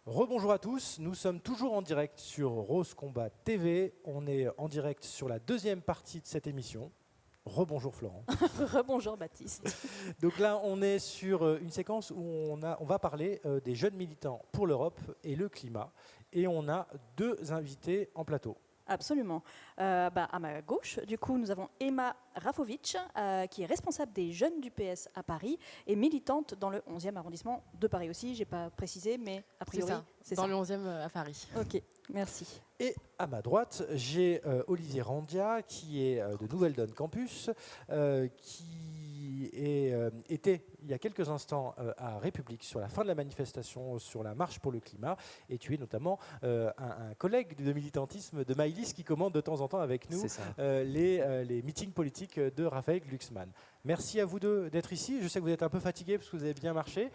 Rebonjour à tous, nous sommes toujours en direct sur Rose Combat TV. On est en direct sur la deuxième partie de cette émission. Rebonjour Florent. Rebonjour Baptiste. Donc là, on est sur une séquence où on va parler des jeunes militants pour l'Europe et le climat. Et on a deux invités en plateau. Absolument. À ma gauche, du coup, nous avons Emma Rafovic, qui est responsable des jeunes du PS à Paris et militante dans le 11e arrondissement de Paris aussi. Je n'ai pas précisé, mais a priori, c'est ça. Dans le 11e à Paris. Ok, merci. Et à ma droite, j'ai Olivier Randia, qui est de Nouvelle Donne Campus, qui était il y a quelques instants à République sur la fin de la manifestation sur la marche pour le climat. Et tu es notamment un collègue de militantisme de Maïlis qui commande de temps en temps avec nous les meetings politiques de Raphaël Glucksmann. Merci à vous deux d'être ici. Je sais que vous êtes un peu fatigués parce que vous avez bien marché.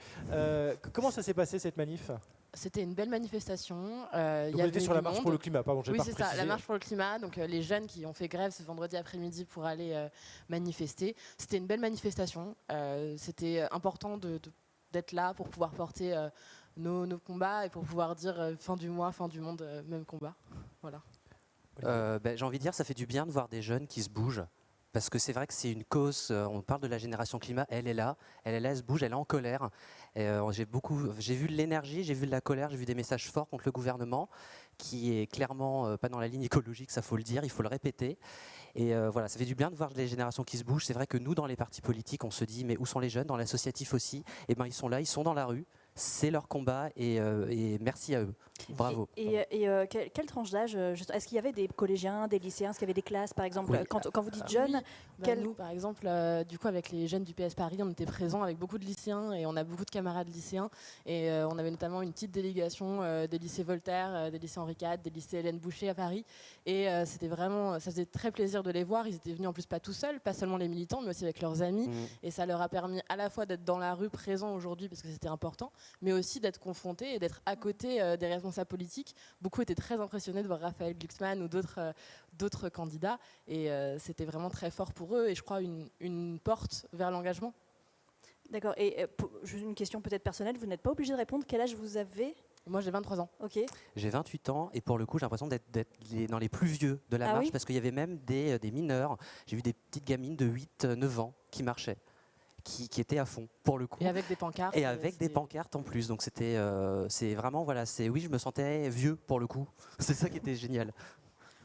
Comment ça s'est passé cette manif ? C'était une belle manifestation. Donc vous étiez sur la marche pour le climat, pardon, j'ai oui, pas c'est précisé. ça, la marche pour le climat. Donc les jeunes qui ont fait grève ce vendredi après-midi pour aller manifester. C'était une belle manifestation. C'était important d'être là pour pouvoir porter nos combats et pour pouvoir dire fin du mois, fin du monde, même combat. Voilà. J'ai envie de dire, ça fait du bien de voir des jeunes qui se bougent. Parce que c'est vrai que c'est une cause, on parle de la génération climat, elle est là, elle se bouge, elle est en colère. J'ai vu de l'énergie, j'ai vu de la colère, j'ai vu des messages forts contre le gouvernement, qui est clairement pas dans la ligne écologique, ça faut le dire, il faut le répéter. Et voilà, ça fait du bien de voir les générations qui se bougent. C'est vrai que nous, dans les partis politiques, on se dit, mais où sont les jeunes, dans l'associatif aussi? Et ben ils sont là, ils sont dans la rue. C'est leur combat et merci à eux. Bravo. Quelle tranche d'âge? Est-ce qu'il y avait des collégiens, des lycéens? Est-ce qu'il y avait des classes, par exemple? Oui. Quand vous dites jeunes, nous, par exemple, du coup, avec les jeunes du PS Paris, on était présents avec beaucoup de lycéens et on a beaucoup de camarades lycéens. Et on avait notamment une petite délégation des lycées Voltaire, des lycées Henri IV, des lycées Hélène Boucher à Paris. Et c'était vraiment, ça faisait très plaisir de les voir. Ils étaient venus en plus pas tout seuls, pas seulement les militants, mais aussi avec leurs amis. Et ça leur a permis à la fois d'être dans la rue, présents aujourd'hui, parce que c'était important, mais aussi d'être confrontés et d'être à côté des responsables politiques. Beaucoup étaient très impressionnés de voir Raphaël Glucksmann ou d'autres candidats. Et c'était vraiment très fort pour eux et je crois une porte vers l'engagement. D'accord. Et juste une question peut-être personnelle, vous n'êtes pas obligé de répondre. Quel âge vous avez? Moi, j'ai 23 ans. Ok. J'ai 28 ans et pour le coup, j'ai l'impression d'être dans les plus vieux de la marche oui, parce qu'il y avait même des mineurs. J'ai vu des petites gamines de 8-9 ans qui marchaient. Qui étaient à fond pour le coup. Et avec des pancartes. Et avec des pancartes en plus. Donc c'est vraiment, voilà, oui, je me sentais vieux pour le coup. C'est ça qui était génial.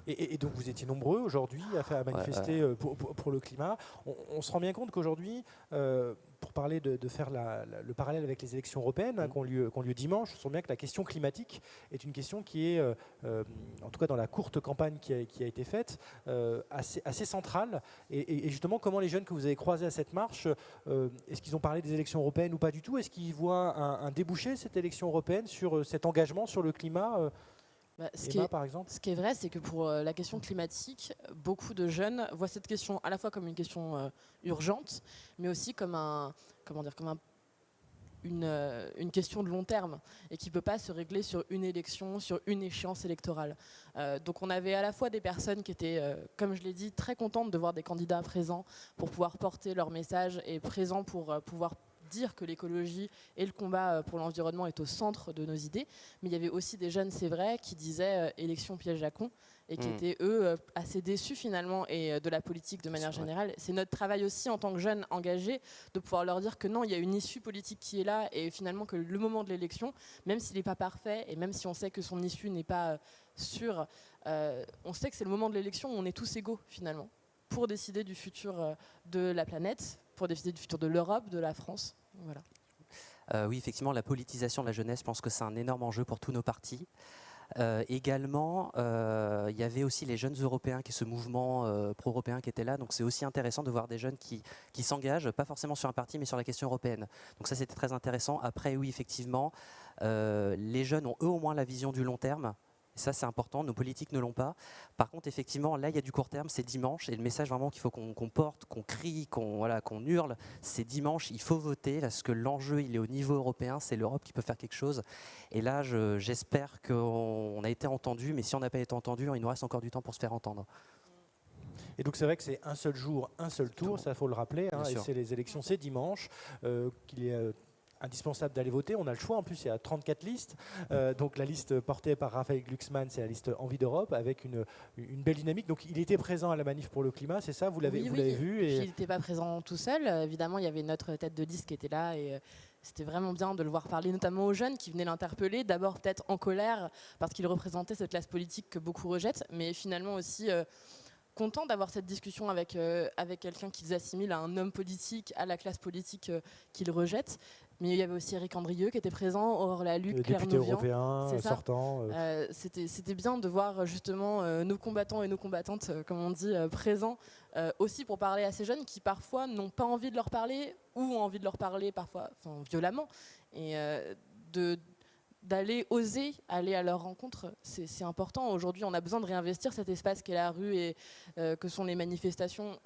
Et donc vous étiez nombreux aujourd'hui à manifester pour le climat. On se rend bien compte qu'aujourd'hui, pour parler de faire le parallèle avec les élections européennes qui ont lieu dimanche, on sent bien que la question climatique est une question qui est, en tout cas dans la courte campagne qui a été faite, assez centrale. Et justement, comment les jeunes que vous avez croisés à cette marche, est-ce qu'ils ont parlé des élections européennes ou pas du tout? Est-ce qu'ils voient un débouché, cette élection européenne, sur cet engagement sur le climat Emma, par exemple? Ce qui est vrai, c'est que pour la question climatique, beaucoup de jeunes voient cette question à la fois comme une question urgente, mais aussi comme une question de long terme et qui ne peut pas se régler sur une élection, sur une échéance électorale. Donc on avait à la fois des personnes qui étaient, comme je l'ai dit, très contentes de voir des candidats présents pour pouvoir porter leur message et présents pour pouvoir dire que l'écologie et le combat pour l'environnement est au centre de nos idées. Mais il y avait aussi des jeunes, c'est vrai, qui disaient élection piège à con et qui étaient, eux, assez déçus finalement et de la politique de manière générale. C'est notre travail aussi en tant que jeunes engagés de pouvoir leur dire que non, il y a une issue politique qui est là et finalement que le moment de l'élection, même s'il n'est pas parfait et même si on sait que son issue n'est pas sûre, on sait que c'est le moment de l'élection où on est tous égaux finalement pour décider du futur de la planète, pour décider du futur de l'Europe, de la France. Voilà. Oui, effectivement, la politisation de la jeunesse, je pense que c'est un énorme enjeu pour tous nos partis. Également, il y avait aussi les jeunes européens, qui est ce mouvement pro-européen qui était là. Donc c'est aussi intéressant de voir des jeunes qui s'engagent, pas forcément sur un parti, mais sur la question européenne. Donc ça, c'était très intéressant. Après, oui, effectivement, les jeunes ont eux au moins la vision du long terme. Et ça, c'est important, nos politiques ne l'ont pas. Par contre, effectivement, là, il y a du court terme, c'est dimanche. Et le message vraiment qu'il faut qu'on porte, qu'on crie, qu'on hurle, c'est dimanche, il faut voter, parce que l'enjeu, il est au niveau européen, c'est l'Europe qui peut faire quelque chose. Et là, j'espère qu'on a été entendu, mais si on n'a pas été entendu, il nous reste encore du temps pour se faire entendre. Et donc c'est vrai que c'est un seul jour, un seul tour, ça faut le rappeler, hein, et c'est les élections, c'est dimanche, qu'il est indispensable d'aller voter. On a le choix, en plus il y a 34 listes. Donc la liste portée par Raphaël Glucksmann, c'est la liste Envie d'Europe, avec une belle dynamique. Donc il était présent à la manif pour le climat, c'est ça? Vous l'avez vu Il n'était pas présent tout seul. Évidemment, il y avait notre tête de liste qui était là et c'était vraiment bien de le voir parler, notamment aux jeunes qui venaient l'interpeller. D'abord peut-être en colère parce qu'il représentait cette classe politique que beaucoup rejettent, mais finalement aussi content d'avoir cette discussion avec quelqu'un qu'ils assimilent à un homme politique, à la classe politique qu'ils rejettent. Mais il y avait aussi Éric Andrieux qui était présent, Aurore Lalucq, Claire député Nauvian. européen sortant. C'était bien de voir justement nos combattants et nos combattantes, comme on dit, présents, aussi pour parler à ces jeunes qui parfois n'ont pas envie de leur parler ou ont envie de leur parler parfois violemment. Et d'aller oser aller à leur rencontre, c'est important. Aujourd'hui, on a besoin de réinvestir cet espace qu'est la rue et que sont les manifestations.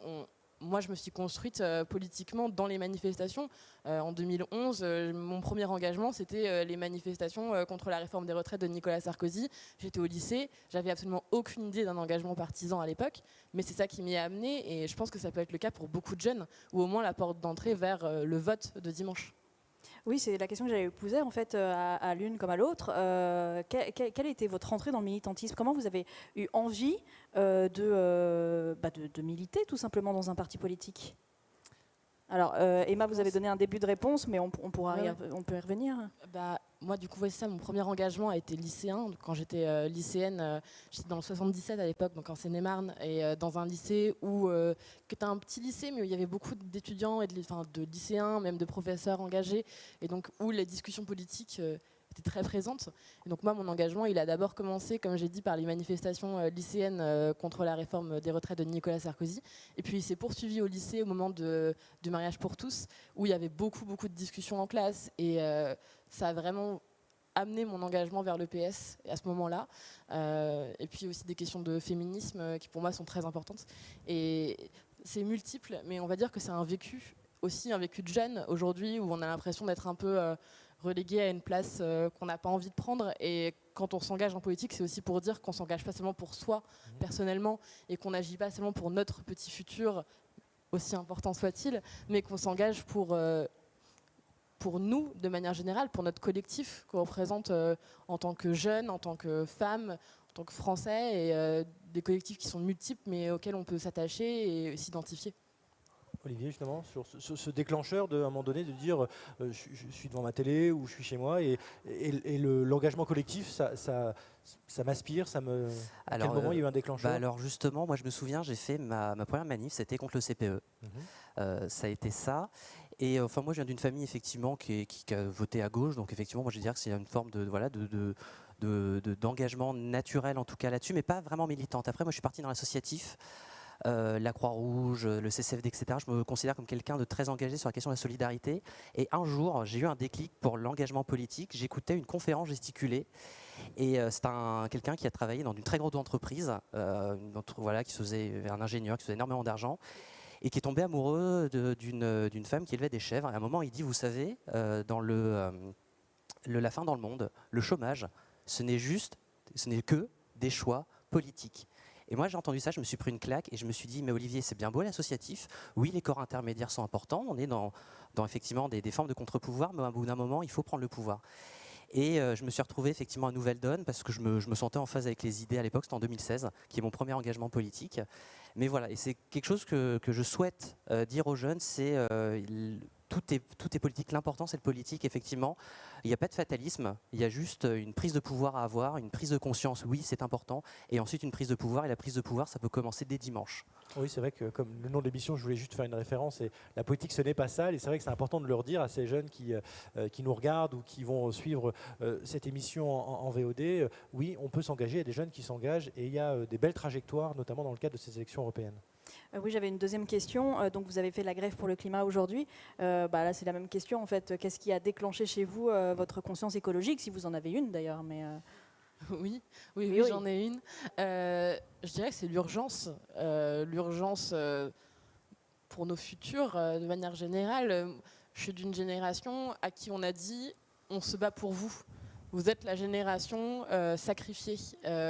Moi, je me suis construite politiquement dans les manifestations. En 2011, mon premier engagement, c'était les manifestations contre la réforme des retraites de Nicolas Sarkozy. J'étais au lycée, j'avais absolument aucune idée d'un engagement partisan à l'époque, mais c'est ça qui m'y a amené et je pense que ça peut être le cas pour beaucoup de jeunes, ou au moins la porte d'entrée vers le vote de dimanche. Oui, c'est la question que j'allais vous poser en fait à l'une comme à l'autre. Quelle était votre entrée dans le militantisme? Comment vous avez eu envie de militer tout simplement dans un parti politique? Alors Emma, vous avez donné un début de réponse, mais on peut y revenir. Moi, du coup, ça, mon premier engagement a été lycéen. Quand j'étais lycéenne, j'étais dans le 77 à l'époque, donc en Seine-et-Marne, et dans un lycée qui était un petit lycée, mais où il y avait beaucoup d'étudiants et de lycéens, même de professeurs engagés, et donc où les discussions politiques étaient très présentes. Et donc moi, mon engagement, il a d'abord commencé, comme j'ai dit, par les manifestations lycéennes contre la réforme des retraites de Nicolas Sarkozy, et puis il s'est poursuivi au lycée au moment du mariage pour tous, où il y avait beaucoup de discussions en classe, et ça a vraiment amené mon engagement vers le PS à ce moment-là. Et puis aussi des questions de féminisme qui pour moi sont très importantes. Et c'est multiple, mais on va dire que c'est un vécu de jeune aujourd'hui où on a l'impression d'être un peu relégué à une place qu'on n'a pas envie de prendre. Et quand on s'engage en politique, c'est aussi pour dire qu'on s'engage pas seulement pour soi personnellement et qu'on n'agit pas seulement pour notre petit futur, aussi important soit-il, mais qu'on s'engage pour nous, de manière générale, pour notre collectif qu'on représente en tant que jeunes, en tant que femmes, en tant que Français, et des collectifs qui sont multiples, mais auxquels on peut s'attacher et s'identifier. Olivier, justement, sur ce déclencheur, à un moment donné, de dire je suis devant ma télé ou je suis chez moi, et l'engagement collectif, ça m'aspire, à quel moment il y a eu un déclencheur? Alors justement, moi je me souviens, j'ai fait ma première manif, c'était contre le CPE. Ça a été ça. Et enfin, moi, je viens d'une famille effectivement qui a voté à gauche, donc effectivement, moi, je dirais que c'est une forme d'engagement naturel en tout cas là-dessus, mais pas vraiment militante. Après, moi, je suis parti dans l'associatif, la Croix-Rouge, le CCFD, etc. Je me considère comme quelqu'un de très engagé sur la question de la solidarité. Et un jour, j'ai eu un déclic pour l'engagement politique. J'écoutais une conférence gesticulée. Et c'est quelqu'un qui a travaillé dans une très grosse entreprise, qui faisait un ingénieur, qui faisait énormément d'argent, et qui est tombé amoureux d'une femme qui élevait des chèvres. Et à un moment, il dit, vous savez, dans la faim dans le monde, le chômage, ce n'est que des choix politiques. Et moi, j'ai entendu ça, je me suis pris une claque et je me suis dit, mais Olivier, c'est bien beau l'associatif. Oui, les corps intermédiaires sont importants. On est dans effectivement des formes de contre-pouvoir, mais à bout d'un moment, il faut prendre le pouvoir. Et je me suis retrouvé effectivement à Nouvelle Donne parce que je me sentais en phase avec les idées à l'époque, c'était en 2016, qui est mon premier engagement politique. Mais voilà, et c'est quelque chose que je souhaite dire aux jeunes, c'est tout est politique. L'important, c'est le politique, effectivement. Il n'y a pas de fatalisme, il y a juste une prise de pouvoir à avoir, une prise de conscience, oui, c'est important, et ensuite une prise de pouvoir, et la prise de pouvoir, ça peut commencer dès dimanche. Oui, c'est vrai que comme le nom de l'émission, je voulais juste faire une référence, et la politique, ce n'est pas sale, et c'est vrai que c'est important de leur dire à ces jeunes qui nous regardent ou qui vont suivre cette émission en VOD, oui, on peut s'engager, il y a des jeunes qui s'engagent, et il y a des belles trajectoires, notamment dans le cadre de ces élections européennes. Oui, j'avais une deuxième question. Donc, vous avez fait la grève pour le climat aujourd'hui. Là, c'est la même question en fait. Qu'est-ce qui a déclenché chez vous votre conscience écologique, si vous en avez une d'ailleurs, mais Oui, j'en ai une. Je dirais que c'est l'urgence, pour nos futurs, de manière générale. Je suis d'une génération à qui on a dit, on se bat pour vous. vous êtes la génération sacrifiée.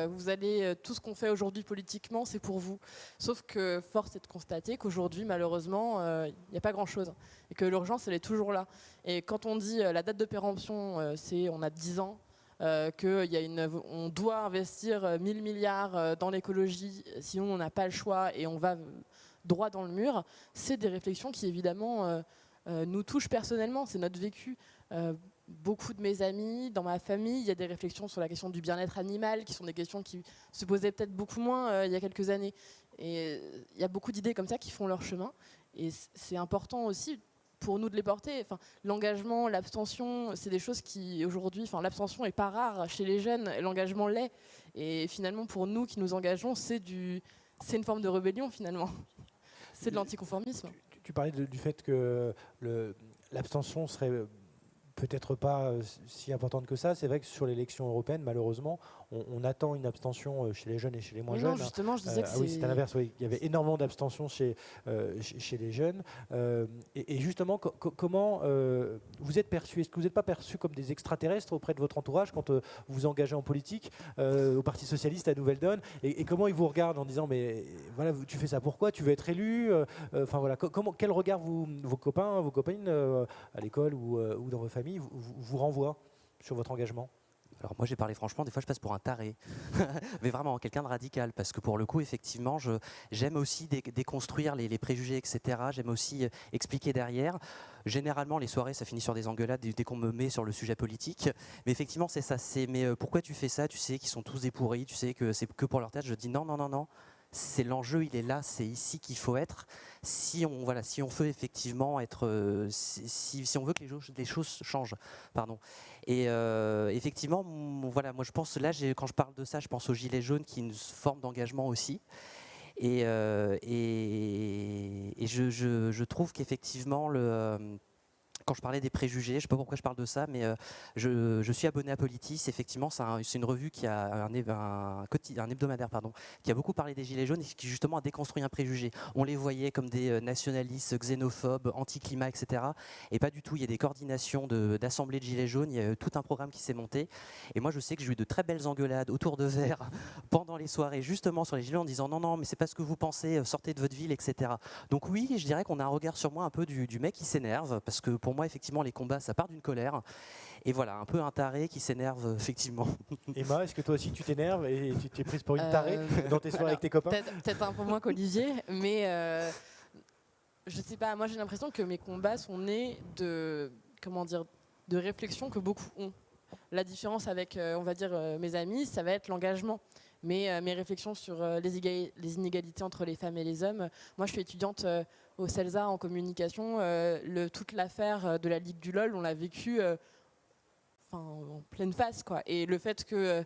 Vous allez, tout ce qu'on fait aujourd'hui politiquement, c'est pour vous. Sauf que force est de constater qu'aujourd'hui, malheureusement, il n'y a pas grand-chose. Et que l'urgence, elle est toujours là. Et quand on dit la date de péremption, c'est on a 10 ans, on doit investir 1000 milliards dans l'écologie, sinon on n'a pas le choix et on va droit dans le mur, c'est des réflexions qui évidemment nous touchent personnellement, c'est notre vécu. Beaucoup de mes amis, dans ma famille, il y a des réflexions sur la question du bien-être animal, qui sont des questions qui se posaient peut-être beaucoup moins il y a quelques années. Et il y a beaucoup d'idées comme ça qui font leur chemin. Et c'est important aussi pour nous de les porter. Enfin, l'engagement, l'abstention, c'est des choses qui, aujourd'hui, l'abstention n'est pas rare chez les jeunes, l'engagement l'est. Et finalement, pour nous qui nous engageons, c'est une forme de rébellion, finalement. C'est de l'anticonformisme. Tu parlais du fait que l'abstention serait peut-être pas si importante que ça. C'est vrai que sur l'élection européenne, malheureusement, on attend une abstention chez les jeunes et chez les moins jeunes. Non, justement, je disais que oui, c'est à l'inverse. Oui. Il y avait énormément d'abstention chez les jeunes. Et justement, comment vous êtes perçus? Est-ce que vous n'êtes pas perçus comme des extraterrestres auprès de votre entourage quand vous vous engagez en politique, au Parti Socialiste, à Nouvelle Donne, et comment ils vous regardent en disant mais voilà, tu fais ça pourquoi? Tu veux être élu? Enfin voilà, quel regard vos copains, vos copines à l'école ou dans vos familles vous renvoient sur votre engagement? Alors moi j'ai parlé franchement, des fois je passe pour un taré, mais vraiment quelqu'un de radical, parce que pour le coup effectivement j'aime aussi déconstruire les préjugés, etc. J'aime aussi expliquer derrière. Généralement les soirées ça finit sur des engueulades dès qu'on me met sur le sujet politique, mais effectivement c'est ça, mais pourquoi tu fais ça? Tu sais qu'ils sont tous des pourris, tu sais que c'est que pour leur tête. Je dis non, c'est l'enjeu, il est là, c'est ici qu'il faut être. Si on veut effectivement être, si on veut que les choses changent, pardon. Et effectivement, voilà, moi je pense là, quand je parle de ça, je pense aux gilets jaunes, qui est une forme d'engagement aussi. Et je trouve qu'effectivement quand je parlais des préjugés, je ne sais pas pourquoi je parle de ça, mais je suis abonné à Politis. Effectivement, c'est une revue qui a un hebdomadaire, qui a beaucoup parlé des Gilets jaunes et qui justement a déconstruit un préjugé. On les voyait comme des nationalistes, xénophobes, anti-climat, etc. Et pas du tout. Il y a des coordinations d'assemblées de Gilets jaunes. Il y a tout un programme qui s'est monté. Et moi, je sais que j'ai eu de très belles engueulades autour de verre pendant les soirées, justement sur les Gilets, en disant non, mais c'est pas ce que vous pensez, sortez de votre ville, etc. Donc oui, je dirais qu'on a un regard sur moi un peu du mec qui s'énerve, parce que pour moi, effectivement, les combats, ça part d'une colère. Et voilà, un peu un taré qui s'énerve, effectivement. Emma, est-ce que toi aussi tu t'énerves et tu t'es prise pour une tarée dans tes soirées avec tes copains? Peut-être un peu moins qu'Olivier, mais je sais pas, moi j'ai l'impression que mes combats sont nés de réflexions que beaucoup ont. La différence avec, on va dire, mes amis, ça va être l'engagement. Mais mes réflexions sur les inégalités entre les femmes et les hommes, moi je suis étudiante au CELSA en communication, toute l'affaire de la Ligue du LOL, on l'a vécu en pleine face, quoi. Et le fait que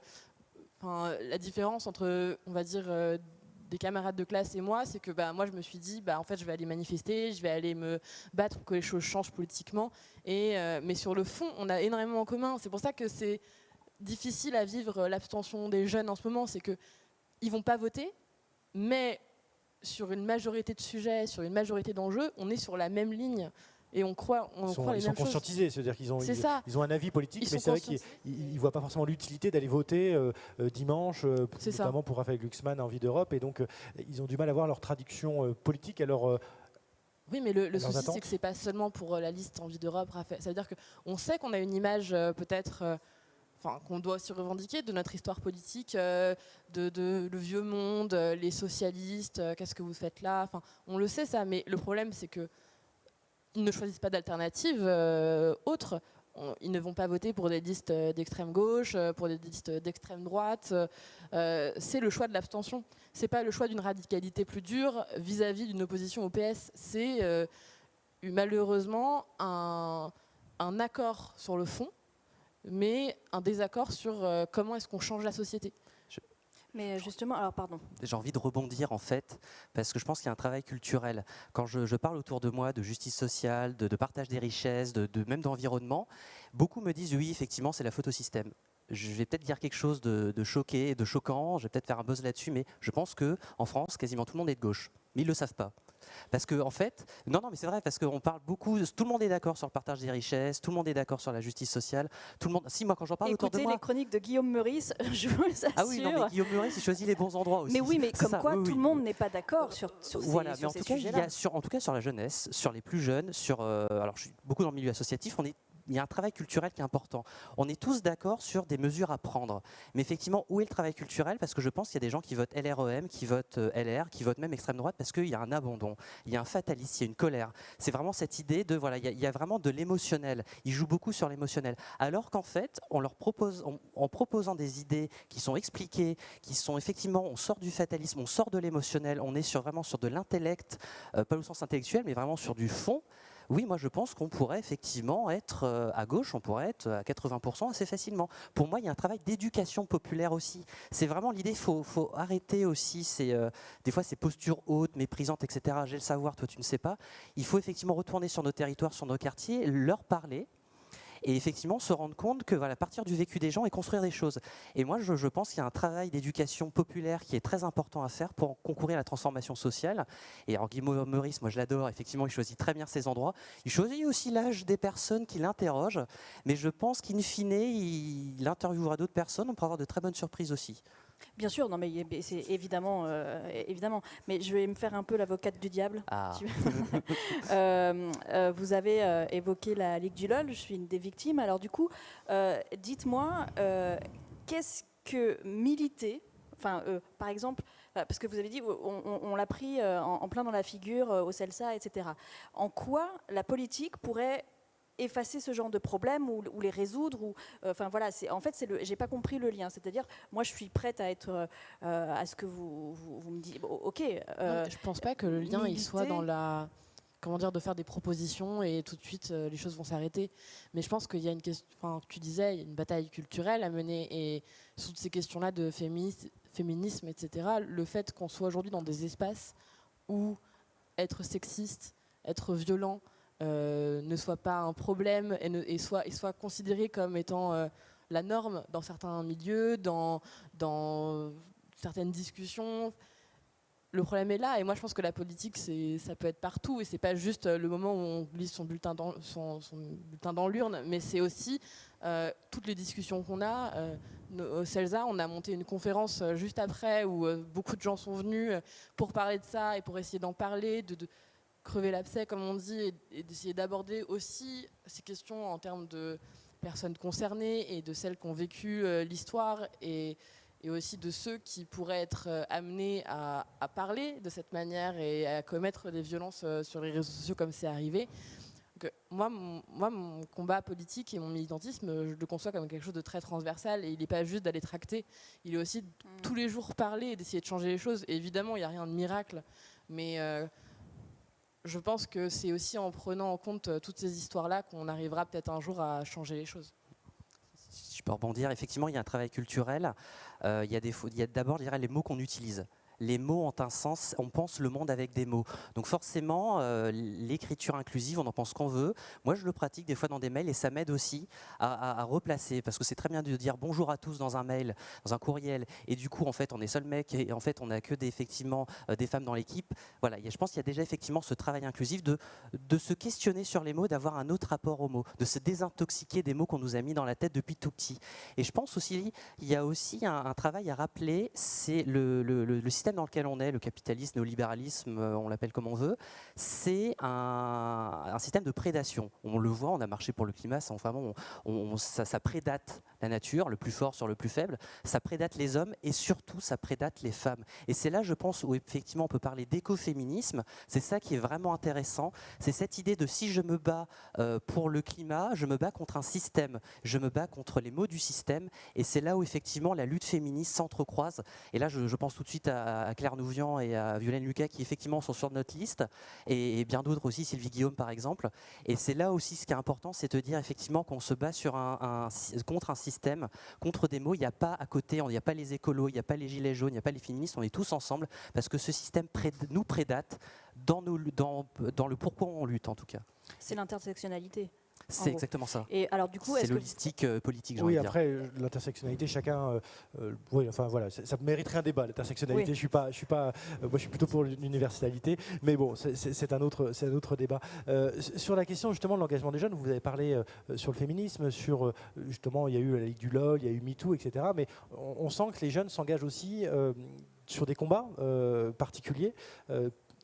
la différence entre, on va dire, des camarades de classe et moi, c'est que moi je me suis dit, en fait je vais aller manifester, je vais aller me battre pour que les choses changent politiquement. Mais sur le fond, on a énormément en commun. C'est pour ça que c'est difficile à vivre l'abstention des jeunes en ce moment, c'est qu'ils vont pas voter, mais sur une majorité de sujets, sur une majorité d'enjeux, on est sur la même ligne et on croit les mêmes choses. Ils sont conscientisés, c'est-à-dire qu'ils ont un avis politique, mais c'est vrai qu'ils ne voient pas forcément l'utilité d'aller voter dimanche, notamment pour Raphaël Glucksmann à Envie d'Europe, et donc ils ont du mal à voir leur traduction politique. Alors oui, mais le souci, c'est que c'est pas seulement pour la liste Envie d'Europe, Raphaël. Ça veut dire qu'on sait qu'on a une image peut-être... qu'on doit aussi revendiquer de notre histoire politique, de le vieux monde, les socialistes, qu'est-ce que vous faites là, on le sait ça, mais le problème c'est qu'ils ne choisissent pas d'alternatives autres. Ils ne vont pas voter pour des listes d'extrême gauche, pour des listes d'extrême droite. C'est le choix de l'abstention. C'est pas le choix d'une radicalité plus dure vis-à-vis d'une opposition au PS. C'est malheureusement un accord sur le fond, mais un désaccord sur comment est-ce qu'on change la société. Mais justement, alors pardon. J'ai envie de rebondir en fait, parce que je pense qu'il y a un travail culturel. Quand je parle autour de moi de justice sociale, de partage des richesses, même d'environnement, beaucoup me disent oui, effectivement, c'est la faute au système. Je vais peut-être dire quelque chose de choqué, de choquant, je vais peut-être faire un buzz là-dessus, mais je pense qu'en France, quasiment tout le monde est de gauche. Mais ils ne le savent pas. Parce que en fait, non, mais c'est vrai, parce qu'on parle beaucoup, tout le monde est d'accord sur le partage des richesses, tout le monde est d'accord sur la justice sociale, tout le monde. Si moi quand j'en parle autour de Écoutez moi, les chroniques de Guillaume Meurice, je vous assure. ah oui, non, mais Guillaume Meurice, il choisit les bons endroits aussi. Mais oui, mais C'est comme ça, quoi oui, tout oui. le monde n'est pas d'accord sur Voilà, ces, mais en sur ces tout cas, il y sujets-là. a en tout cas sur la jeunesse, sur les plus jeunes, alors je suis beaucoup dans le milieu associatif, il y a un travail culturel qui est important. On est tous d'accord sur des mesures à prendre. Mais effectivement, où est le travail culturel? Parce que je pense qu'il y a des gens qui votent LREM, qui votent LR, qui votent même extrême droite, parce qu'il y a un abandon, il y a un fatalisme, il y a une colère. C'est vraiment cette idée de, voilà, il y a vraiment de l'émotionnel. Ils jouent beaucoup sur l'émotionnel. Alors qu'en fait, on leur propose, en proposant des idées qui sont expliquées, qui sont effectivement, on sort du fatalisme, on sort de l'émotionnel, on est vraiment sur de l'intellect, pas au sens intellectuel, mais vraiment sur du fond. Oui, moi je pense qu'on pourrait effectivement être à gauche, on pourrait être à 80% assez facilement. Pour moi, il y a un travail d'éducation populaire aussi. C'est vraiment l'idée, il faut arrêter aussi des fois ces postures hautes, méprisantes, etc. J'ai le savoir, toi tu ne sais pas. Il faut effectivement retourner sur nos territoires, sur nos quartiers, leur parler. Et effectivement se rendre compte que voilà, partir du vécu des gens et construire des choses. Et moi, je pense qu'il y a un travail d'éducation populaire qui est très important à faire pour concourir à la transformation sociale. Et alors Guillaume Meurice, moi je l'adore, effectivement, il choisit très bien ses endroits. Il choisit aussi l'âge des personnes qui l'interrogent, mais je pense qu'in fine, il interviewera d'autres personnes, on pourra avoir de très bonnes surprises aussi. Bien sûr, non, mais c'est évidemment, évidemment. Mais je vais me faire un peu l'avocate du diable. Ah. Vous avez évoqué la Ligue du LOL. Je suis une des victimes. Alors du coup, dites-moi, qu'est-ce que militer? Enfin, par exemple, parce que vous avez dit, on l'a pris en plein dans la figure au CELSA, etc. En quoi la politique pourrait effacer ce genre de problèmes ou les résoudre ou enfin voilà, en fait j'ai pas compris le lien, c'est-à-dire moi je suis prête à être à ce que vous me dites ok, Non, je pense pas que le lien il soit militer. dans la comment dire, de faire des propositions et tout de suite les choses vont s'arrêter, mais je pense qu'il y a une question, enfin tu disais, il y a une bataille culturelle à mener, et sur toutes ces questions-là de féminisme, etc., le fait qu'on soit aujourd'hui dans des espaces où être sexiste, être violent ne soit pas un problème et soit considéré comme étant la norme dans certains milieux, dans certaines discussions. Le problème est là, et moi je pense que la politique ça peut être partout, et c'est pas juste le moment où on glisse son bulletin dans l'urne, mais c'est aussi toutes les discussions qu'on a. Au CELSA, on a monté une conférence juste après où beaucoup de gens sont venus pour parler de ça et pour essayer d'en parler, de crever l'abcès, comme on dit, et d'essayer d'aborder aussi ces questions en termes de personnes concernées et de celles qui ont vécu l'histoire, et aussi de ceux qui pourraient être amenés à parler de cette manière et à commettre des violences sur les réseaux sociaux comme c'est arrivé. Donc, moi, mon combat politique et mon militantisme, je le conçois comme quelque chose de très transversal, et il n'est pas juste d'aller tracter, il est aussi de tous les jours parler et d'essayer de changer les choses. Et évidemment, il n'y a rien de miracle, mais je pense que c'est aussi en prenant en compte toutes ces histoires-là qu'on arrivera peut-être un jour à changer les choses. Si je peux rebondir, effectivement, il y a un travail culturel. Il y a d'abord, je dirais, les mots qu'on utilise. Les mots ont un sens, on pense le monde avec des mots. Donc forcément, l'écriture inclusive, on en pense qu'on veut. Moi, je le pratique des fois dans des mails, et ça m'aide aussi à replacer, parce que c'est très bien de dire bonjour à tous dans un mail, dans un courriel, et du coup, en fait, on est seul mec, et en fait, on n'a que effectivement des femmes dans l'équipe. Voilà, je pense qu'il y a déjà effectivement ce travail inclusif de se questionner sur les mots, d'avoir un autre rapport aux mots, de se désintoxiquer des mots qu'on nous a mis dans la tête depuis tout petit. Et je pense aussi, il y a aussi un travail à rappeler, c'est le système dans lequel on est, le capitalisme, le néolibéralisme, on l'appelle comme on veut, c'est un système de prédation. On le voit, on a marché pour le climat, ça prédate la nature, le plus fort sur le plus faible, ça prédate les hommes, et surtout ça prédate les femmes. Et c'est là, je pense, où effectivement on peut parler d'écoféminisme. C'est ça qui est vraiment intéressant, c'est cette idée de si je me bats pour le climat, je me bats contre un système, je me bats contre les maux du système, et c'est là où effectivement la lutte féministe s'entrecroise. Et là, je pense tout de suite à Claire Nouvian et à Violaine Lucas, qui effectivement sont sur notre liste, et bien d'autres aussi, Sylvie Guillaume par exemple. Et c'est là aussi ce qui est important, c'est de dire effectivement qu'on se bat contre un système, contre des mots. Il n'y a pas à côté, il n'y a pas les écolos, il n'y a pas les gilets jaunes, il n'y a pas les féministes, on est tous ensemble, parce que ce système nous prédate dans le pourquoi on lutte en tout cas. C'est l'intersectionnalité. C'est gros. exactement ça. Et alors du coup, C'est est-ce que l'holistique politique, j'ai Oui, envie de dire. après, l'intersectionnalité, chacun. Oui, enfin voilà, ça mériterait un débat. L'intersectionnalité, Oui. je suis pas. Moi, je suis plutôt pour l'universalité, mais bon, c'est un autre débat. Sur la question justement de l'engagement des jeunes, vous avez parlé sur le féminisme, sur justement, il y a eu la Ligue du LOL, il y a eu MeToo, etc. Mais on sent que les jeunes s'engagent aussi sur des combats particuliers.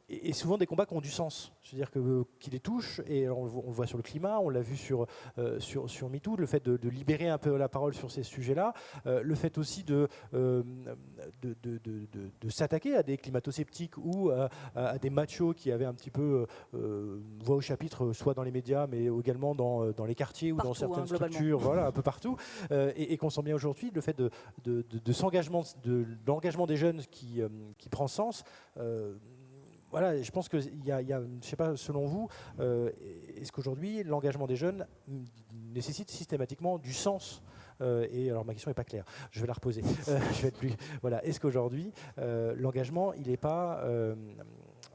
Et souvent des combats qui ont du sens, c'est-à-dire qui les touchent, et on le voit sur le climat, on l'a vu sur MeToo, le fait de libérer un peu la parole sur ces sujets-là, le fait aussi de s'attaquer à des climato-sceptiques ou à des machos qui avaient un petit peu voix au chapitre, soit dans les médias, mais également dans les quartiers ou Partout, dans certaines globalement. structures, voilà, un peu partout, et qu'on sent bien aujourd'hui, le fait de l'engagement des jeunes qui prend sens. Voilà, je pense qu'il y a, je ne sais pas, selon vous, est-ce qu'aujourd'hui l'engagement des jeunes nécessite systématiquement du sens et alors ma question n'est pas claire, je vais la reposer. Je vais être plus. Voilà, est-ce qu'aujourd'hui l'engagement, il n'est pas,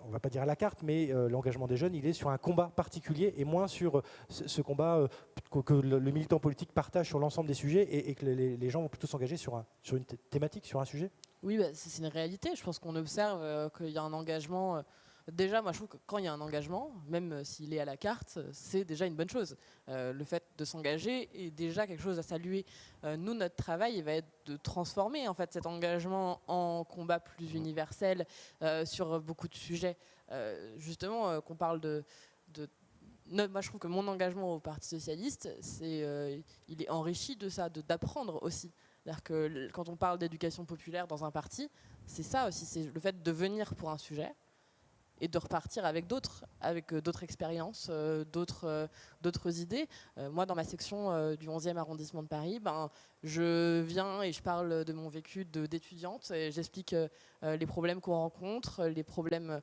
on ne va pas dire à la carte, mais l'engagement des jeunes, il est sur un combat particulier et moins sur ce combat que le militant politique partage sur l'ensemble des sujets et que les gens vont plutôt s'engager sur une thématique, sur un sujet? Oui, bah, c'est une réalité. Je pense qu'on observe qu'il y a un engagement. Déjà, moi, je trouve que quand il y a un engagement, même s'il est à la carte, c'est déjà une bonne chose. Le fait de s'engager est déjà quelque chose à saluer. Nous, notre travail, il va être de transformer en fait cet engagement en combat plus universel sur beaucoup de sujets. Justement, qu'on parle moi, je trouve que mon engagement au Parti socialiste, il est enrichi de ça, d'apprendre aussi. C'est-à-dire que quand on parle d'éducation populaire dans un parti, c'est ça aussi, c'est le fait de venir pour un sujet et de repartir avec d'autres expériences, d'autres idées. Moi, dans ma section du 11e arrondissement de Paris, je viens et je parle de mon vécu d'étudiante et j'explique les problèmes qu'on rencontre, les problèmes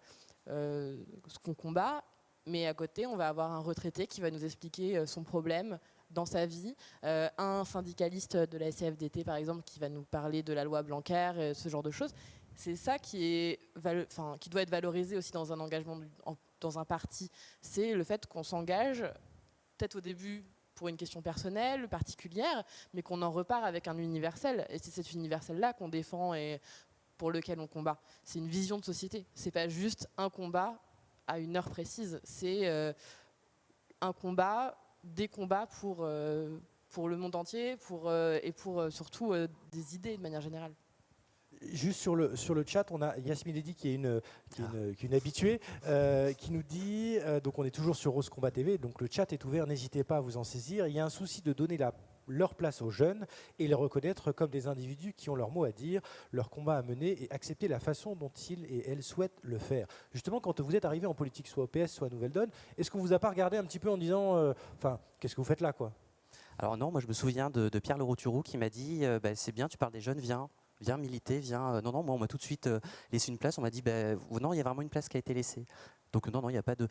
ce qu'on combat. Mais à côté, on va avoir un retraité qui va nous expliquer son problème dans sa vie, un syndicaliste de la CFDT par exemple qui va nous parler de la loi Blanquer, ce genre de choses. C'est ça qui doit être valorisé aussi dans un engagement, dans un parti. C'est le fait qu'on s'engage, peut-être au début pour une question personnelle, particulière, mais qu'on en repart avec un universel. Et c'est cet universel-là qu'on défend et pour lequel on combat. C'est une vision de société. C'est pas juste un combat à une heure précise. C'est un combat, des combats pour le monde entier et pour surtout des idées de manière générale. Juste sur le chat, on a Yasmine Eddy qui est une habituée qui nous dit, donc on est toujours sur Rose Combat TV, donc le chat est ouvert, n'hésitez pas à vous en saisir. Il y a un souci de donner leur place aux jeunes et les reconnaître comme des individus qui ont leur mot à dire, leur combat à mener et accepter la façon dont ils et elles souhaitent le faire. Justement, quand vous êtes arrivé en politique, soit au PS, soit à Nouvelle Donne, est-ce qu'on vous a pas regardé un petit peu en disant, qu'est-ce que vous faites là, quoi? Alors non, moi je me souviens de Pierre Leroux-Turou qui m'a dit c'est bien, tu parles des jeunes, viens militer, viens. Non, moi on m'a tout de suite laissé une place, on m'a dit non, il y a vraiment une place qui a été laissée. Donc non, il n'y a pas de...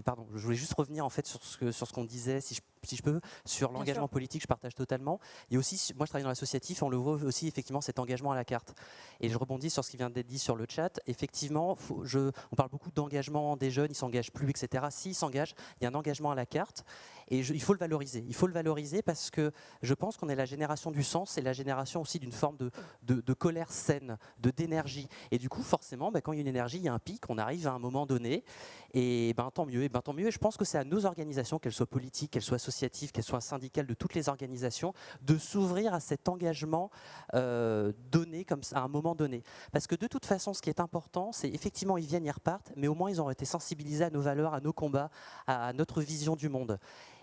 Pardon, je voulais juste revenir en fait sur ce qu'on disait, si je peux, sur l'engagement politique, je partage totalement. Il y a aussi, moi je travaille dans l'associatif, on le voit aussi effectivement cet engagement à la carte. Et je rebondis sur ce qui vient d'être dit sur le chat. Effectivement, on parle beaucoup d'engagement des jeunes, ils s'engagent plus, etc. S'ils s'engagent, il y a un engagement à la carte. Et il faut le valoriser. Il faut le valoriser parce que je pense qu'on est la génération du sens et la génération aussi d'une forme de colère saine, d'énergie. Et du coup, forcément, quand il y a une énergie, il y a un pic, on arrive à un moment donné. Et tant mieux. Et je pense que c'est à nos organisations, qu'elles soient politiques, qu'elles soient associatives, qu'elles soient syndicales, de toutes les organisations, de s'ouvrir à cet engagement donné comme ça, à un moment donné. Parce que de toute façon, ce qui est important, c'est effectivement, ils viennent, ils repartent, mais au moins, ils ont été sensibilisés à nos valeurs, à nos combats, à notre vision du monde.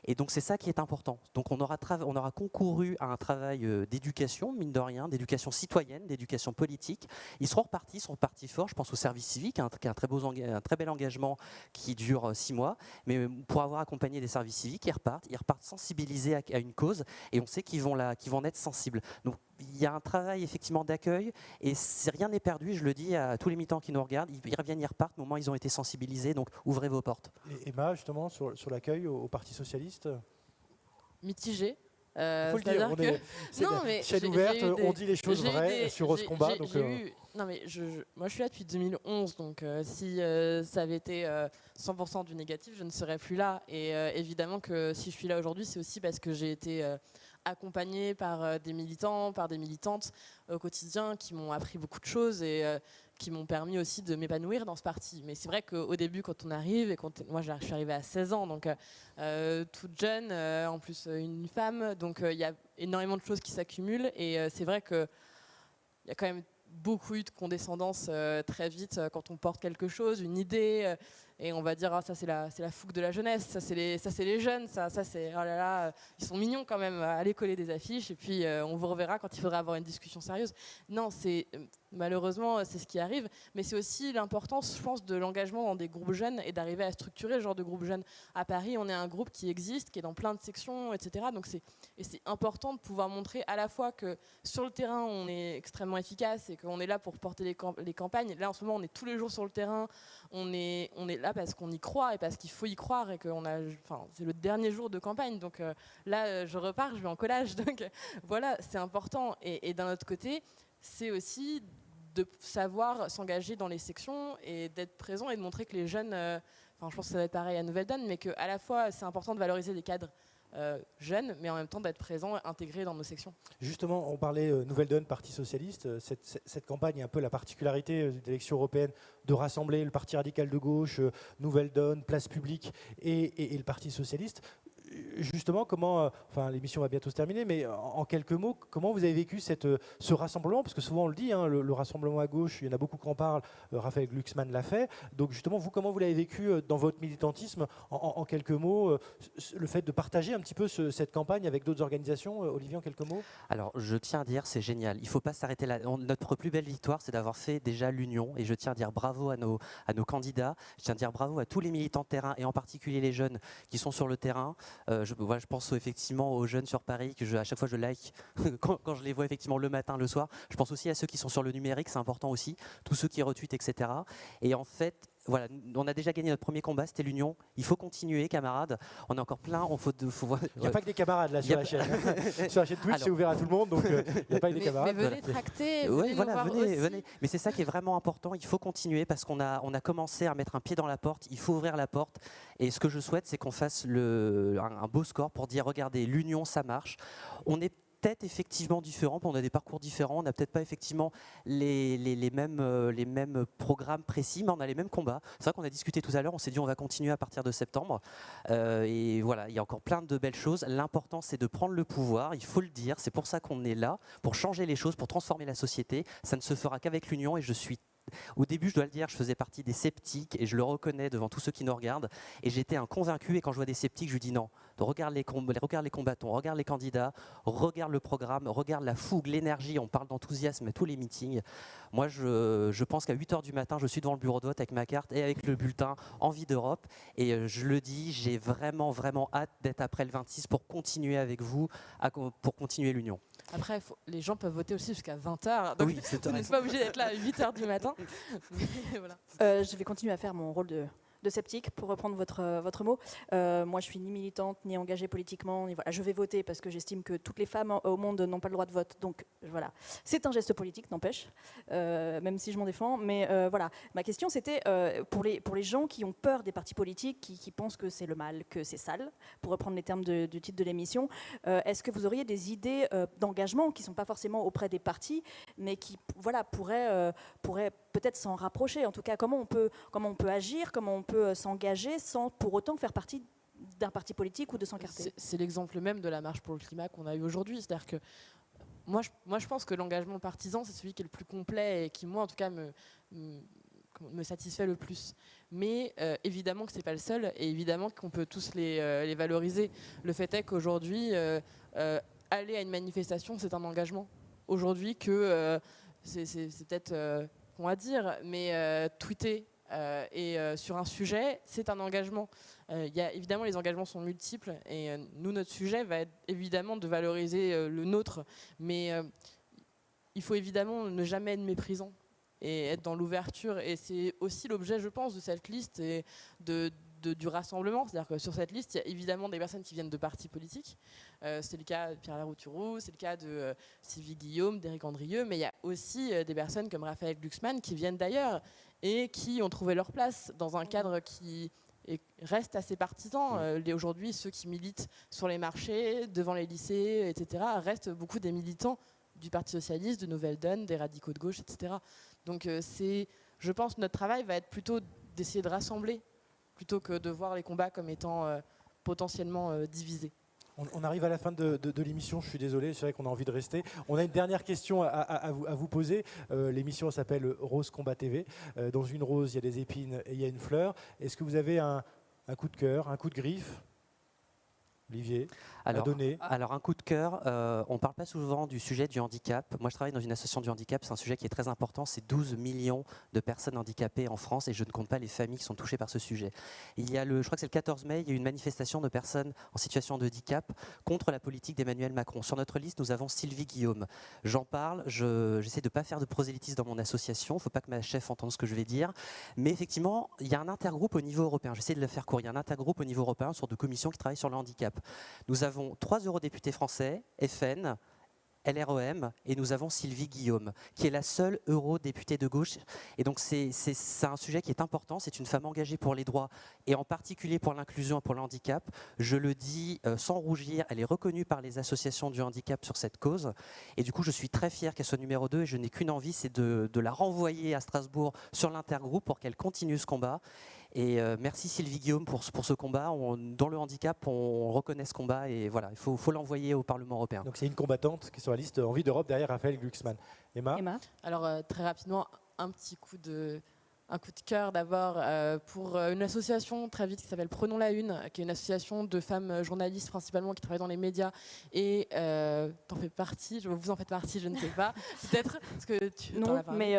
Et donc c'est ça qui est important. Donc on aura concouru à un travail d'éducation, mine de rien, d'éducation citoyenne, d'éducation politique. Ils seront repartis forts. Je pense au service civique, qui a un très bel engagement qui dure 6 mois. Mais pour avoir accompagné des services civiques, ils repartent sensibilisés à une cause et on sait qu'ils vont être sensibles. Donc il y a un travail effectivement d'accueil et rien n'est perdu, je le dis à tous les militants qui nous regardent, ils reviennent, ils repartent, mais au moins ils ont été sensibilisés, donc ouvrez vos portes. Et Emma, justement, sur l'accueil au Parti Socialiste? Mitigé. Il faut le dire, c'est une chaîne ouverte, on dit les choses vraies sur ce combat. Non mais moi je suis là depuis 2011, donc si ça avait été 100% du négatif, je ne serais plus là. Et évidemment que si je suis là aujourd'hui, c'est aussi parce que j'ai été accompagnée par des militants, par des militantes au quotidien qui m'ont appris beaucoup de choses et qui m'ont permis aussi de m'épanouir dans ce parti. Mais c'est vrai qu'au début, quand on arrive, moi je suis arrivée à 16 ans, donc toute jeune, en plus une femme, donc il y a énormément de choses qui s'accumulent et c'est vrai qu'il y a quand même beaucoup eu de condescendance très vite quand on porte quelque chose, une idée, et on va dire ça c'est la fougue de la jeunesse, ça c'est les jeunes, ça c'est oh là là, ils sont mignons quand même, allez coller des affiches et puis on vous reverra quand il faudra avoir une discussion sérieuse. Non, malheureusement c'est ce qui arrive, mais c'est aussi l'importance, je pense, de l'engagement dans des groupes jeunes et d'arriver à structurer ce genre de groupe jeunes. À Paris, on est un groupe qui existe, qui est dans plein de sections, etc. Donc c'est important de pouvoir montrer à la fois que sur le terrain on est extrêmement efficace et qu'on est là pour porter les campagnes. Là en ce moment on est tous les jours sur le terrain, on est là parce qu'on y croit et parce qu'il faut y croire et que c'est le dernier jour de campagne, donc là je repars, je vais en collage, donc voilà, c'est important. Et d'un autre côté, c'est aussi de savoir s'engager dans les sections et d'être présent et de montrer que les jeunes, je pense que ça va être pareil à Nouvelle Donne, mais qu'à la fois c'est important de valoriser des cadres jeunes, mais en même temps d'être présent, intégré dans nos sections. Justement, on parlait Nouvelle Donne, Parti Socialiste. Cette campagne est un peu la particularité d'élection européenne de rassembler le Parti radical de gauche, Nouvelle Donne, Place Publique et le Parti Socialiste. Justement, l'émission va bientôt se terminer, mais en quelques mots, comment vous avez vécu ce rassemblement? Parce que souvent on le dit, le rassemblement à gauche, il y en a beaucoup qui en parlent, Raphaël Glucksmann l'a fait. Donc justement, vous, comment vous l'avez vécu dans votre militantisme? En quelques mots, le fait de partager un petit peu cette campagne avec d'autres organisations, Olivier, en quelques mots? Alors, je tiens à dire, c'est génial. Il ne faut pas s'arrêter là. Notre plus belle victoire, c'est d'avoir fait déjà l'union. Et je tiens à dire bravo à nos candidats. Je tiens à dire bravo à tous les militants de terrain, et en particulier les jeunes qui sont sur le terrain. Je pense effectivement aux jeunes sur Paris, à chaque fois je like quand je les vois effectivement le matin, le soir. Je pense aussi à ceux qui sont sur le numérique, c'est important aussi. Tous ceux qui retweetent, etc. Et en fait, voilà, on a déjà gagné notre premier combat, c'était l'union. Il faut continuer, camarades. On est encore plein. Il n'y a pas que des camarades là sur la chaîne. Sur la chaîne Twitch, c'est ouvert à tout le monde, donc il n'y a pas que des camarades. Mais venez tracter, venez. Mais c'est ça qui est vraiment important. Il faut continuer parce qu'on a commencé à mettre un pied dans la porte. Il faut ouvrir la porte. Et ce que je souhaite, c'est qu'on fasse un beau score pour dire, regardez, l'union, ça marche. On est peut-être effectivement différents, on a des parcours différents, on n'a peut-être pas effectivement les mêmes programmes précis, mais on a les mêmes combats. C'est vrai qu'on a discuté tout à l'heure, on s'est dit on va continuer à partir de septembre. Et voilà, il y a encore plein de belles choses. L'important, c'est de prendre le pouvoir, il faut le dire. C'est pour ça qu'on est là, pour changer les choses, pour transformer la société. Ça ne se fera qu'avec l'union et je suis... Au début, je dois le dire, je faisais partie des sceptiques et je le reconnais devant tous ceux qui nous regardent. Et j'étais un convaincu et quand je vois des sceptiques, je lui dis non. Regarde les combattants, regarde les candidats, regarde le programme, regarde la fougue, l'énergie. On parle d'enthousiasme à tous les meetings. Moi, je pense qu'à 8h du matin, je suis devant le bureau de vote avec ma carte et avec le bulletin Envie d'Europe. Et je le dis, j'ai vraiment, vraiment hâte d'être après le 26 pour continuer avec vous, pour continuer l'union. Après, les gens peuvent voter aussi jusqu'à 20h. Donc oui, vous n'êtes pas obligé d'être là à 8h du matin. Mais voilà. Je vais continuer à faire mon rôle de sceptique, pour reprendre votre mot. Moi, je suis ni militante, ni engagée politiquement. Voilà, je vais voter parce que j'estime que toutes les femmes au monde n'ont pas le droit de vote. Donc, voilà. C'est un geste politique, n'empêche, même si je m'en défends. Mais voilà, ma question, c'était pour les gens qui ont peur des partis politiques, qui pensent que c'est le mal, que c'est sale, pour reprendre les termes du titre de l'émission, est-ce que vous auriez des idées d'engagement qui ne sont pas forcément auprès des partis, mais qui pourraient peut-être s'en rapprocher? En tout cas, comment on peut agir, comment on peut s'engager sans pour autant faire partie d'un parti politique ou de s'encarter? C'est l'exemple même de la marche pour le climat qu'on a eu aujourd'hui. C'est-à-dire que moi, je pense que l'engagement partisan, c'est celui qui est le plus complet et qui, moi, en tout cas, me satisfait le plus. Mais évidemment que ce n'est pas le seul et évidemment qu'on peut tous les valoriser. Le fait est qu'aujourd'hui, aller à une manifestation, c'est un engagement. Aujourd'hui, c'est peut-être... on va dire, mais tweeter sur un sujet, c'est un engagement. Évidemment, les engagements sont multiples et nous, notre sujet va être évidemment de valoriser le nôtre, mais il faut évidemment ne jamais être méprisant et être dans l'ouverture. Et c'est aussi l'objet, je pense, de cette liste, et du rassemblement. C'est-à-dire que sur cette liste, il y a évidemment des personnes qui viennent de partis politiques. C'est le cas de Pierre Larouturou, c'est le cas de Sylvie Guillaume, d'Éric Andrieux, mais il y a aussi des personnes comme Raphaël Glucksmann qui viennent d'ailleurs et qui ont trouvé leur place dans un cadre qui reste assez partisan. Aujourd'hui, ceux qui militent sur les marchés, devant les lycées, etc., restent beaucoup des militants du Parti socialiste, de Nouvelle Donne, des radicaux de gauche, etc. Donc je pense que notre travail va être plutôt d'essayer de rassembler plutôt que de voir les combats comme étant potentiellement divisés. On arrive à la fin de l'émission, je suis désolé, c'est vrai qu'on a envie de rester. On a une dernière question à vous poser. L'émission s'appelle Rose Combat TV. Dans une rose, il y a des épines et il y a une fleur. Est-ce que vous avez un coup de cœur, un coup de griffe, Olivier, à donner? Alors un coup de cœur, on ne parle pas souvent du sujet du handicap. Moi je travaille dans une association du handicap, c'est un sujet qui est très important, c'est 12 millions de personnes handicapées en France et je ne compte pas les familles qui sont touchées par ce sujet. Il y a je crois que c'est le 14 mai, il y a eu une manifestation de personnes en situation de handicap contre la politique d'Emmanuel Macron. Sur notre liste, nous avons Sylvie Guillaume. J'en parle, j'essaie de ne pas faire de prosélytisme dans mon association, il ne faut pas que ma chef entende ce que je vais dire, mais effectivement, il y a un intergroupe au niveau européen, j'essaie de le faire court, il y a un intergroupe au niveau européen sur 2 commissions qui travaillent sur le handicap. Nous avons 3 eurodéputés français, FN, LREM, et nous avons Sylvie Guillaume, qui est la seule eurodéputée de gauche. Et donc c'est un sujet qui est important, c'est une femme engagée pour les droits, et en particulier pour l'inclusion et pour le handicap. Je le dis sans rougir, elle est reconnue par les associations du handicap sur cette cause. Et du coup, je suis très fier qu'elle soit numéro 2, et je n'ai qu'une envie, c'est de la renvoyer à Strasbourg sur l'intergroupe pour qu'elle continue ce combat. Et merci Sylvie Guillaume pour ce combat. Dans le handicap, on reconnaît ce combat et voilà, il faut l'envoyer au Parlement européen. Donc c'est une combattante qui est sur la liste Envie d'Europe derrière Raphaël Glucksmann. Emma. Alors très rapidement, un coup de cœur d'abord pour une association très vite qui s'appelle Prenons la Une, qui est une association de femmes journalistes principalement qui travaillent dans les médias et t'en fais partie, vous en faites partie, je ne sais pas, peut-être parce que tu non, mais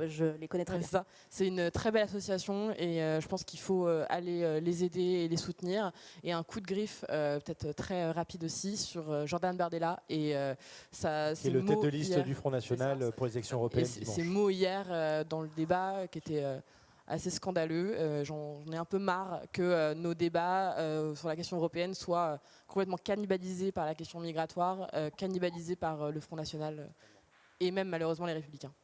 je les connais très bien. C'est une très belle association et je pense qu'il faut aller les aider et les soutenir. Et un coup de griffe peut-être très rapide aussi sur Jordan Bardella et ça, c'est le tête de liste du Front National pour les élections européennes. Ces mots hier dans le débat qui était assez scandaleux. J'en ai un peu marre que nos débats sur la question européenne soient complètement cannibalisés par la question migratoire, cannibalisés par le Front National et même malheureusement les Républicains.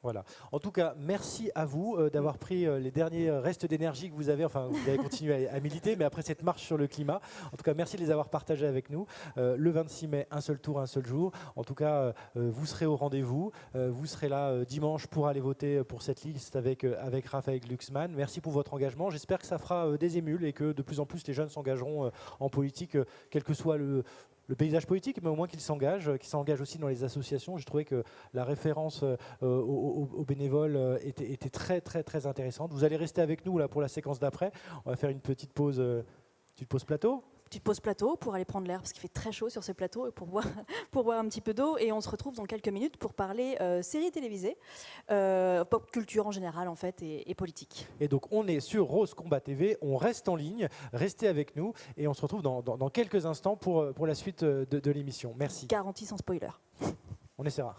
Voilà. En tout cas, merci à vous d'avoir pris les derniers restes d'énergie que vous avez. Enfin, vous avez continué à militer, mais après cette marche sur le climat. En tout cas, merci de les avoir partagés avec nous. Le 26 mai, un seul tour, un seul jour. En tout cas, vous serez au rendez-vous. Vous serez là dimanche pour aller voter pour cette liste avec Raphaël Glucksmann. Merci pour votre engagement. J'espère que ça fera des émules et que de plus en plus les jeunes s'engageront en politique, quel que soit le paysage politique, mais au moins qu'ils s'engagent aussi dans les associations. J'ai trouvé que la référence aux bénévoles était très, très, très intéressante. Vous allez rester avec nous là, pour la séquence d'après. On va faire une petite pause plateau. Petite pause plateau pour aller prendre l'air parce qu'il fait très chaud sur ce plateau et pour boire un petit peu d'eau. Et on se retrouve dans quelques minutes pour parler séries télévisées, pop culture en général en fait et politique. Et donc on est sur Rose Combat TV, on reste en ligne, restez avec nous et on se retrouve dans quelques instants pour la suite de l'émission. Merci. Garantie sans spoiler. On essaiera.